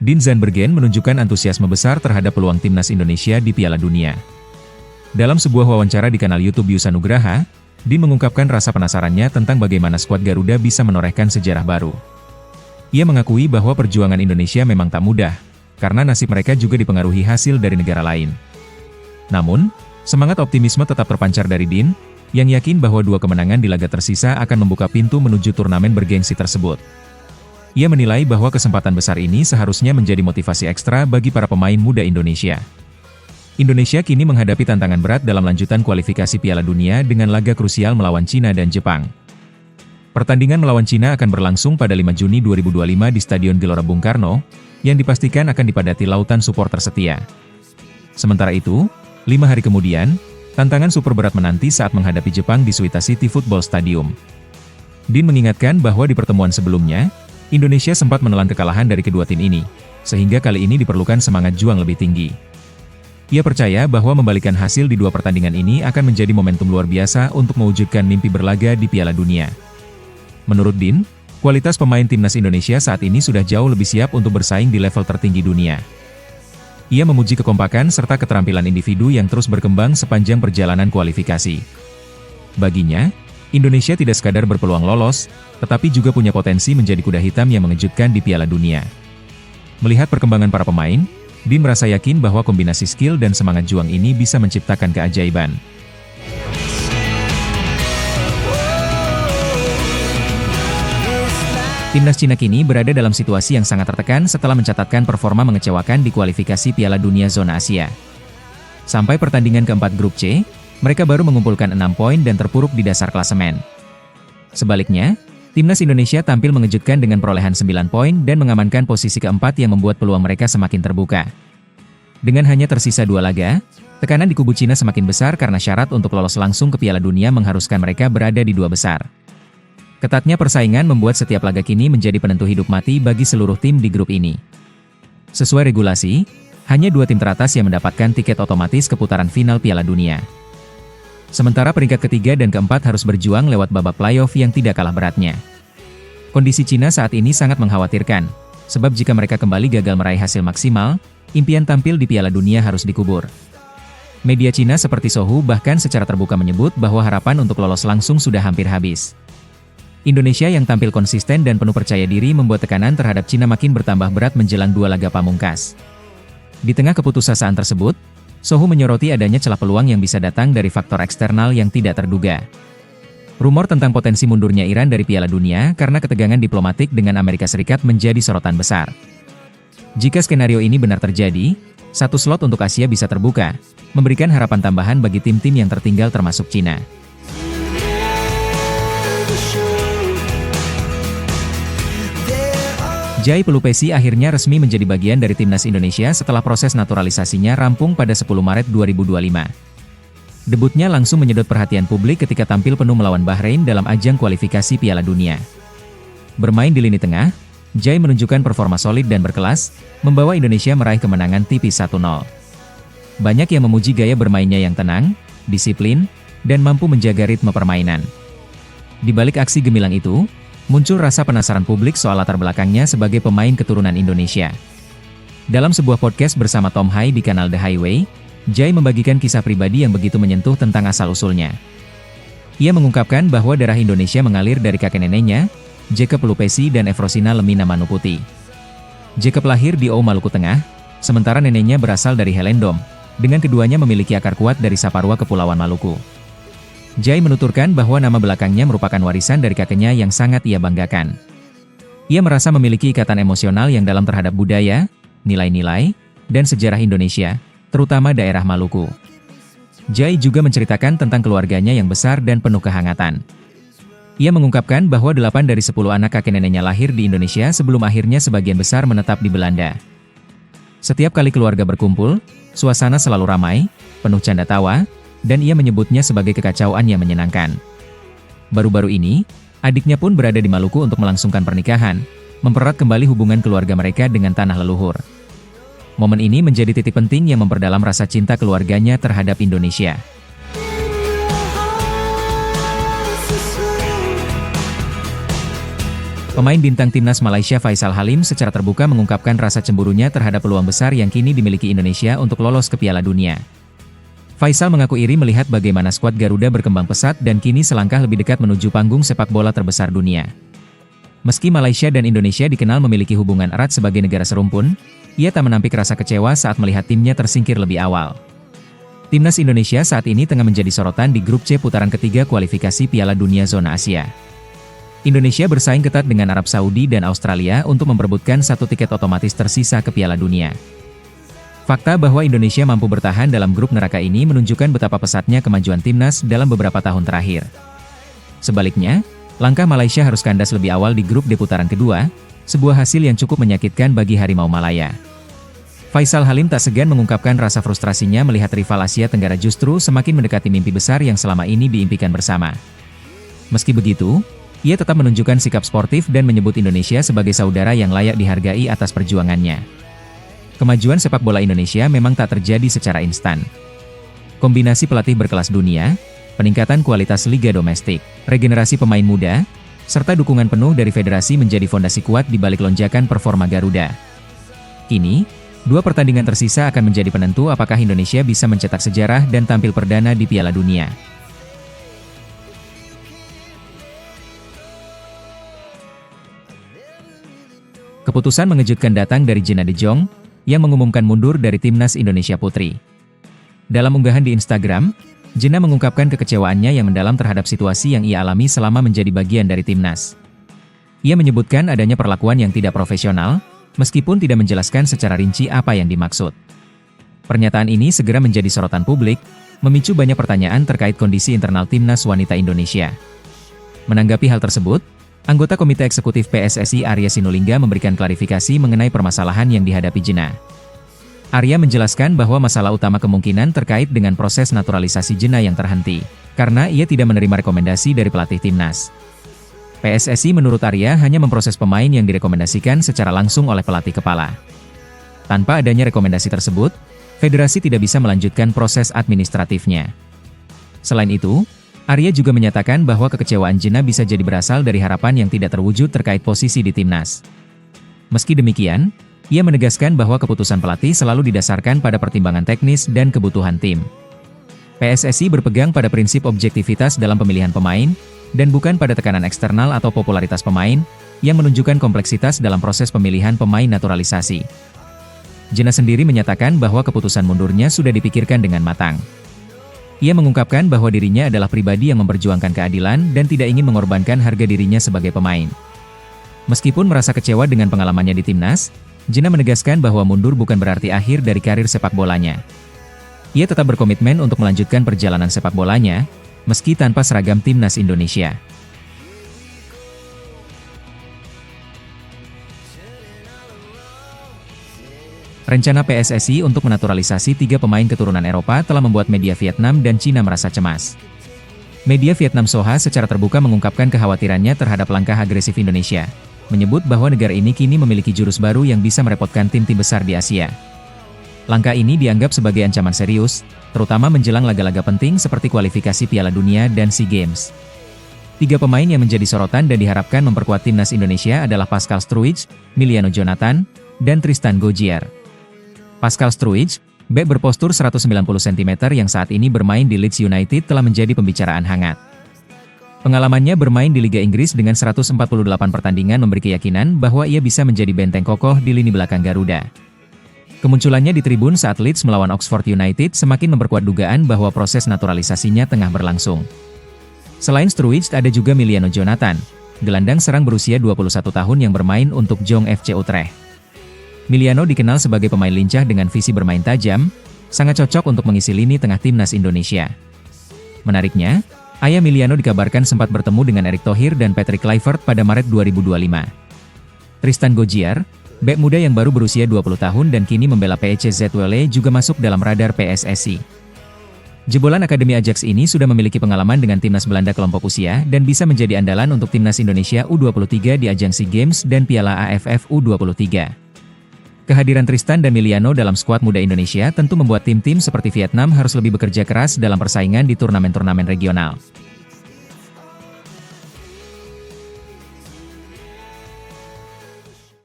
Dean Zandbergen menunjukkan antusiasme besar terhadap peluang timnas Indonesia di Piala Dunia. Dalam sebuah wawancara di kanal YouTube Yusa Nugraha, Dean mengungkapkan rasa penasarannya tentang bagaimana skuad Garuda bisa menorehkan sejarah baru. Ia mengakui bahwa perjuangan Indonesia memang tak mudah, karena nasib mereka juga dipengaruhi hasil dari negara lain. Namun, semangat optimisme tetap terpancar dari Dean, yang yakin bahwa 2 kemenangan di laga tersisa akan membuka pintu menuju turnamen bergengsi tersebut. Ia menilai bahwa kesempatan besar ini seharusnya menjadi motivasi ekstra bagi para pemain muda Indonesia. Indonesia kini menghadapi tantangan berat dalam lanjutan kualifikasi Piala Dunia dengan laga krusial melawan Cina dan Jepang. Pertandingan melawan Cina akan berlangsung pada 5 Juni 2025 di Stadion Gelora Bung Karno, yang dipastikan akan dipadati lautan supporter setia. Sementara itu, 5 hari kemudian, tantangan super berat menanti saat menghadapi Jepang di Suita City Football Stadium. Dean mengingatkan bahwa di pertemuan sebelumnya, Indonesia sempat menelan kekalahan dari kedua tim ini, sehingga kali ini diperlukan semangat juang lebih tinggi. Ia percaya bahwa membalikan hasil di 2 pertandingan ini akan menjadi momentum luar biasa untuk mewujudkan mimpi berlaga di Piala Dunia. Menurut Dean, kualitas pemain timnas Indonesia saat ini sudah jauh lebih siap untuk bersaing di level tertinggi dunia. Ia memuji kekompakan serta keterampilan individu yang terus berkembang sepanjang perjalanan kualifikasi. Baginya, Indonesia tidak sekadar berpeluang lolos, tetapi juga punya potensi menjadi kuda hitam yang mengejutkan di Piala Dunia. Melihat perkembangan para pemain, Dean merasa yakin bahwa kombinasi skill dan semangat juang ini bisa menciptakan keajaiban. Timnas Cina kini berada dalam situasi yang sangat tertekan setelah mencatatkan performa mengecewakan di kualifikasi Piala Dunia Zona Asia. Sampai pertandingan keempat Grup C, mereka baru mengumpulkan 6 poin dan terpuruk di dasar klasemen. Sebaliknya, Timnas Indonesia tampil mengejutkan dengan perolehan 9 poin dan mengamankan posisi keempat yang membuat peluang mereka semakin terbuka. Dengan hanya tersisa 2 laga, tekanan di kubu Cina semakin besar karena syarat untuk lolos langsung ke Piala Dunia mengharuskan mereka berada di 2 besar. Ketatnya persaingan membuat setiap laga kini menjadi penentu hidup mati bagi seluruh tim di grup ini. Sesuai regulasi, hanya 2 tim teratas yang mendapatkan tiket otomatis ke putaran final Piala Dunia. Sementara peringkat ketiga dan keempat harus berjuang lewat babak playoff yang tidak kalah beratnya. Kondisi Cina saat ini sangat mengkhawatirkan, sebab jika mereka kembali gagal meraih hasil maksimal, impian tampil di Piala Dunia harus dikubur. Media Cina seperti Sohu bahkan secara terbuka menyebut bahwa harapan untuk lolos langsung sudah hampir habis. Indonesia yang tampil konsisten dan penuh percaya diri membuat tekanan terhadap Cina makin bertambah berat menjelang 2 laga pamungkas. Di tengah keputusasaan tersebut, Sohu menyoroti adanya celah peluang yang bisa datang dari faktor eksternal yang tidak terduga. Rumor tentang potensi mundurnya Iran dari Piala Dunia karena ketegangan diplomatik dengan Amerika Serikat menjadi sorotan besar. Jika skenario ini benar terjadi, 1 slot untuk Asia bisa terbuka, memberikan harapan tambahan bagi tim-tim yang tertinggal termasuk Cina. Jai Pelupesi akhirnya resmi menjadi bagian dari timnas Indonesia setelah proses naturalisasinya rampung pada 10 Maret 2025. Debutnya langsung menyedot perhatian publik ketika tampil penuh melawan Bahrain dalam ajang kualifikasi Piala Dunia. Bermain di lini tengah, Jai menunjukkan performa solid dan berkelas, membawa Indonesia meraih kemenangan tipis 1-0. Banyak yang memuji gaya bermainnya yang tenang, disiplin, dan mampu menjaga ritme permainan. Di balik aksi gemilang itu, muncul rasa penasaran publik soal latar belakangnya sebagai pemain keturunan Indonesia. Dalam sebuah podcast bersama Tom Hai di kanal The Highway, Jai membagikan kisah pribadi yang begitu menyentuh tentang asal-usulnya. Ia mengungkapkan bahwa darah Indonesia mengalir dari kakek neneknya, Jacob Pelupesi dan Efrosina Lemina Manuputi. Jacob lahir di Oau, Maluku Tengah, sementara neneknya berasal dari Helendom, dengan keduanya memiliki akar kuat dari Saparua Kepulauan Maluku. Jai menuturkan bahwa nama belakangnya merupakan warisan dari kakeknya yang sangat ia banggakan. Ia merasa memiliki ikatan emosional yang dalam terhadap budaya, nilai-nilai, dan sejarah Indonesia, terutama daerah Maluku. Jai juga menceritakan tentang keluarganya yang besar dan penuh kehangatan. Ia mengungkapkan bahwa 8 dari 10 anak kakek neneknya lahir di Indonesia sebelum akhirnya sebagian besar menetap di Belanda. Setiap kali keluarga berkumpul, suasana selalu ramai, penuh canda tawa, dan ia menyebutnya sebagai kekacauan yang menyenangkan. Baru-baru ini, adiknya pun berada di Maluku untuk melangsungkan pernikahan, mempererat kembali hubungan keluarga mereka dengan tanah leluhur. Momen ini menjadi titik penting yang memperdalam rasa cinta keluarganya terhadap Indonesia. Pemain bintang timnas Malaysia Faisal Halim secara terbuka mengungkapkan rasa cemburunya terhadap peluang besar yang kini dimiliki Indonesia untuk lolos ke Piala Dunia. Faisal mengaku iri melihat bagaimana skuad Garuda berkembang pesat dan kini selangkah lebih dekat menuju panggung sepak bola terbesar dunia. Meski Malaysia dan Indonesia dikenal memiliki hubungan erat sebagai negara serumpun, ia tak menampik rasa kecewa saat melihat timnya tersingkir lebih awal. Timnas Indonesia saat ini tengah menjadi sorotan di grup C putaran ketiga kualifikasi Piala Dunia Zona Asia. Indonesia bersaing ketat dengan Arab Saudi dan Australia untuk memperebutkan satu tiket otomatis tersisa ke Piala Dunia. Fakta bahwa Indonesia mampu bertahan dalam grup neraka ini menunjukkan betapa pesatnya kemajuan timnas dalam beberapa tahun terakhir. Sebaliknya, langkah Malaysia harus kandas lebih awal di grup D putaran kedua, sebuah hasil yang cukup menyakitkan bagi Harimau Malaya. Faisal Halim tak segan mengungkapkan rasa frustrasinya melihat rival Asia Tenggara justru semakin mendekati mimpi besar yang selama ini diimpikan bersama. Meski begitu, ia tetap menunjukkan sikap sportif dan menyebut Indonesia sebagai saudara yang layak dihargai atas perjuangannya. Kemajuan sepak bola Indonesia memang tak terjadi secara instan. Kombinasi pelatih berkelas dunia, peningkatan kualitas liga domestik, regenerasi pemain muda, serta dukungan penuh dari federasi menjadi fondasi kuat di balik lonjakan performa Garuda. Kini, 2 pertandingan tersisa akan menjadi penentu apakah Indonesia bisa mencetak sejarah dan tampil perdana di Piala Dunia. Keputusan mengejutkan datang dari Gina De Jong, yang mengumumkan mundur dari Timnas Indonesia Putri. Dalam unggahan di Instagram, Gina mengungkapkan kekecewaannya yang mendalam terhadap situasi yang ia alami selama menjadi bagian dari timnas. Ia menyebutkan adanya perlakuan yang tidak profesional, meskipun tidak menjelaskan secara rinci apa yang dimaksud. Pernyataan ini segera menjadi sorotan publik, memicu banyak pertanyaan terkait kondisi internal timnas wanita Indonesia. Menanggapi hal tersebut, anggota Komite Eksekutif PSSI Arya Sinulinga memberikan klarifikasi mengenai permasalahan yang dihadapi Gina. Arya menjelaskan bahwa masalah utama kemungkinan terkait dengan proses naturalisasi Gina yang terhenti, karena ia tidak menerima rekomendasi dari pelatih timnas. PSSI menurut Arya hanya memproses pemain yang direkomendasikan secara langsung oleh pelatih kepala. Tanpa adanya rekomendasi tersebut, federasi tidak bisa melanjutkan proses administratifnya. Selain itu, Arya juga menyatakan bahwa kekecewaan Gina bisa jadi berasal dari harapan yang tidak terwujud terkait posisi di timnas. Meski demikian, ia menegaskan bahwa keputusan pelatih selalu didasarkan pada pertimbangan teknis dan kebutuhan tim. PSSI berpegang pada prinsip objektivitas dalam pemilihan pemain, dan bukan pada tekanan eksternal atau popularitas pemain, yang menunjukkan kompleksitas dalam proses pemilihan pemain naturalisasi. Gina sendiri menyatakan bahwa keputusan mundurnya sudah dipikirkan dengan matang. Ia mengungkapkan bahwa dirinya adalah pribadi yang memperjuangkan keadilan dan tidak ingin mengorbankan harga dirinya sebagai pemain. Meskipun merasa kecewa dengan pengalamannya di timnas, Gina menegaskan bahwa mundur bukan berarti akhir dari karir sepak bolanya. Ia tetap berkomitmen untuk melanjutkan perjalanan sepak bolanya, meski tanpa seragam timnas Indonesia. Rencana PSSI untuk menaturalisasi 3 pemain keturunan Eropa telah membuat media Vietnam dan Cina merasa cemas. Media Vietnam Soha secara terbuka mengungkapkan kekhawatirannya terhadap langkah agresif Indonesia, menyebut bahwa negara ini kini memiliki jurus baru yang bisa merepotkan tim-tim besar di Asia. Langkah ini dianggap sebagai ancaman serius, terutama menjelang laga-laga penting seperti kualifikasi Piala Dunia dan SEA Games. 3 pemain yang menjadi sorotan dan diharapkan memperkuat timnas Indonesia adalah Pascal Struijk, Miliano Jonathan, dan Tristan Gojjer. Pascal Struijk, bek berpostur 190 cm yang saat ini bermain di Leeds United telah menjadi pembicaraan hangat. Pengalamannya bermain di Liga Inggris dengan 148 pertandingan memberi keyakinan bahwa ia bisa menjadi benteng kokoh di lini belakang Garuda. Kemunculannya di tribun saat Leeds melawan Oxford United semakin memperkuat dugaan bahwa proses naturalisasinya tengah berlangsung. Selain Struijk ada juga Miliano Jonathan, gelandang serang berusia 21 tahun yang bermain untuk Jong FC Utrecht. Miliano dikenal sebagai pemain lincah dengan visi bermain tajam, sangat cocok untuk mengisi lini tengah timnas Indonesia. Menariknya, ayah Miliano dikabarkan sempat bertemu dengan Erick Thohir dan Patrick Kluivert pada Maret 2025. Tristan Gojjer, bek muda yang baru berusia 20 tahun dan kini membela PEC Zwolle juga masuk dalam radar PSSI. Jebolan Akademi Ajax ini sudah memiliki pengalaman dengan timnas Belanda kelompok usia dan bisa menjadi andalan untuk timnas Indonesia U23 di ajang SEA Games dan Piala AFF U23. Kehadiran Tristan dan Miliano dalam skuad muda Indonesia tentu membuat tim-tim seperti Vietnam harus lebih bekerja keras dalam persaingan di turnamen-turnamen regional.